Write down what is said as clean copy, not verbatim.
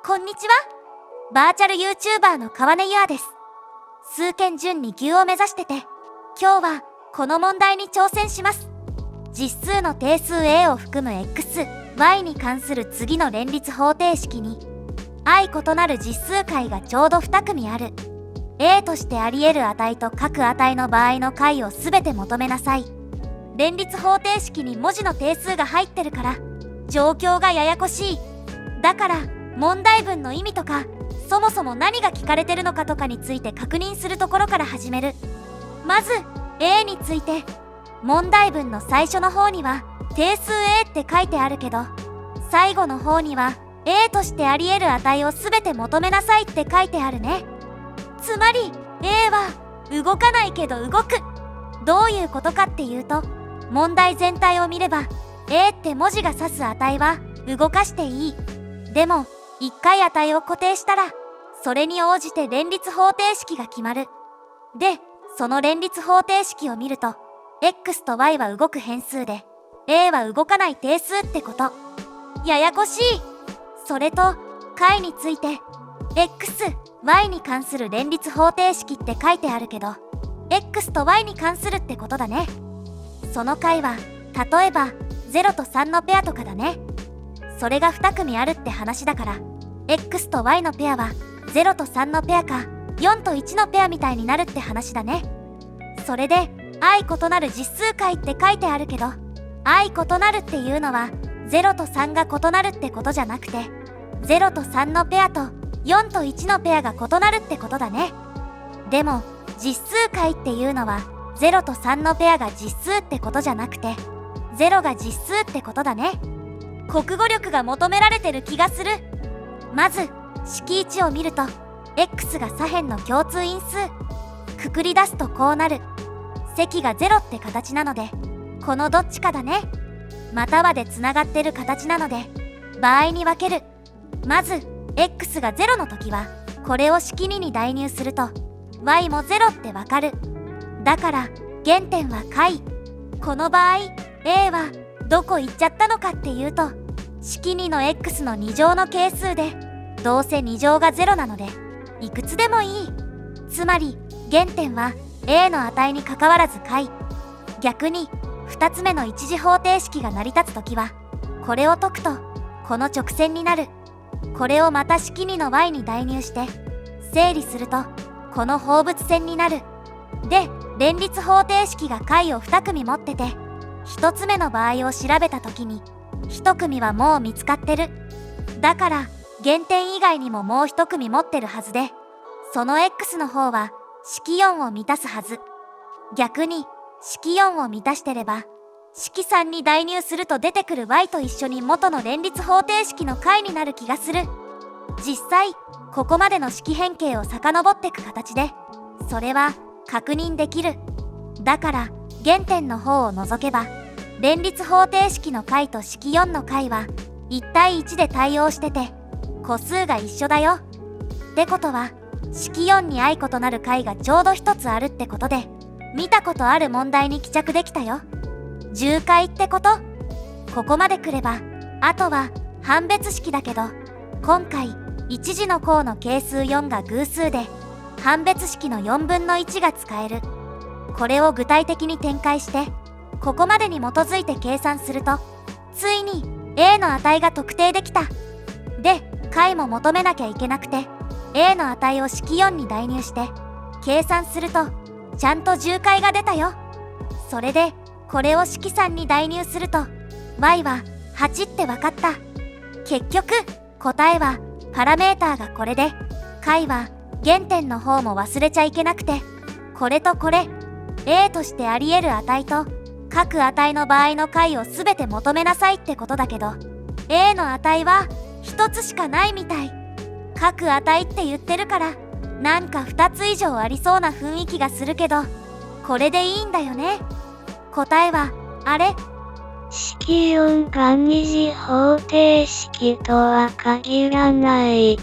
こんにちは。バーチャル YouTuber の川根ゆあです。数件順に牛を目指してて、今日はこの問題に挑戦します。実数の定数 A を含む x、y に関する次の連立方程式に、相異なる実数解がちょうど2組ある。A としてあり得る値と各値の場合の解をすべて求めなさい。連立方程式に文字の定数が入ってるから、状況がややこしい。だから、問題文の意味とか、そもそも何が聞かれてるのかとかについて確認するところから始める。まず A について、問題文の最初の方には定数 A って書いてあるけど、最後の方には A としてあり得る値を全て求めなさいって書いてあるね。つまり A は動かないけど動く。どういうことかっていうと、問題全体を見れば A って文字が指す値は動かしていい。でも一回値を固定したら、それに応じて連立方程式が決まる。で、その連立方程式を見ると、x と y は動く変数で、a は動かない定数ってこと。ややこしい。それと、解について、x、y に関する連立方程式って書いてあるけど、x と y に関するってことだね。その解は、例えば、0と3のペアとかだね。それが2組あるって話だから、x と y のペアは0と3のペアか4と1のペアみたいになるって話だね。それで相異なる実数解って書いてあるけど、相異なるっていうのは0と3が異なるってことじゃなくて、0と3のペアと4と1のペアが異なるってことだね。でも実数解っていうのは0と3のペアが実数ってことじゃなくて、0が実数ってことだね。国語力が求められてる気がする。まず式1を見ると、 x が左辺の共通因数。くくり出すとこうなる。積が0って形なので、このどっちかだね。またはでつながってる形なので、場合に分ける。まず x が0の時は、これを式2に代入すると y も0ってわかる。だから原点は解。この場合 a はどこ行っちゃったのかっていうと、式2の x の2乗の係数で、どうせ2乗が0なのでいくつでもいい。つまり原点は a の値にかかわらず解。逆に2つ目の一次方程式が成り立つときは、これを解くとこの直線になる。これをまた式2の y に代入して整理すると、この放物線になる。で、連立方程式が解を2組持ってて、1つ目の場合を調べたときに1組はもう見つかってる。だから原点以外にももう1組持ってるはずで、その x の方は式4を満たすはず。逆に式4を満たしてれば、式3に代入すると出てくる y と一緒に元の連立方程式の解になる気がする。実際ここまでの式変形を遡ってく形で、それは確認できる。だから原点の方を除けば、連立方程式の解と式4の解は1対1で対応してて、個数が一緒だよ。ってことは式4に相異なる解がちょうど1つあるってことで、見たことある問題に帰着できたよ。重解ってこと？ここまでくれば、あとは判別式だけど、今回一次の項の係数4が偶数で、判別式の4分の1が使える。これを具体的に展開して、ここまでに基づいて計算すると、ついに a の値が特定できた。で、解も求めなきゃいけなくて、a の値を式4に代入して計算すると、ちゃんと重解が出たよ。それでこれを式3に代入すると y は8って分かった。結局答えはパラメーターがこれで、解は原点の方も忘れちゃいけなくて、これとこれ a としてあり得る値と各値の場合の解を全て求めなさいってことだけど、 a の値は1つしかないみたい。各値って言ってるから、なんか2つ以上ありそうな雰囲気がするけど、これでいいんだよね。答えはあれ？式4が二次方程式とは限らない。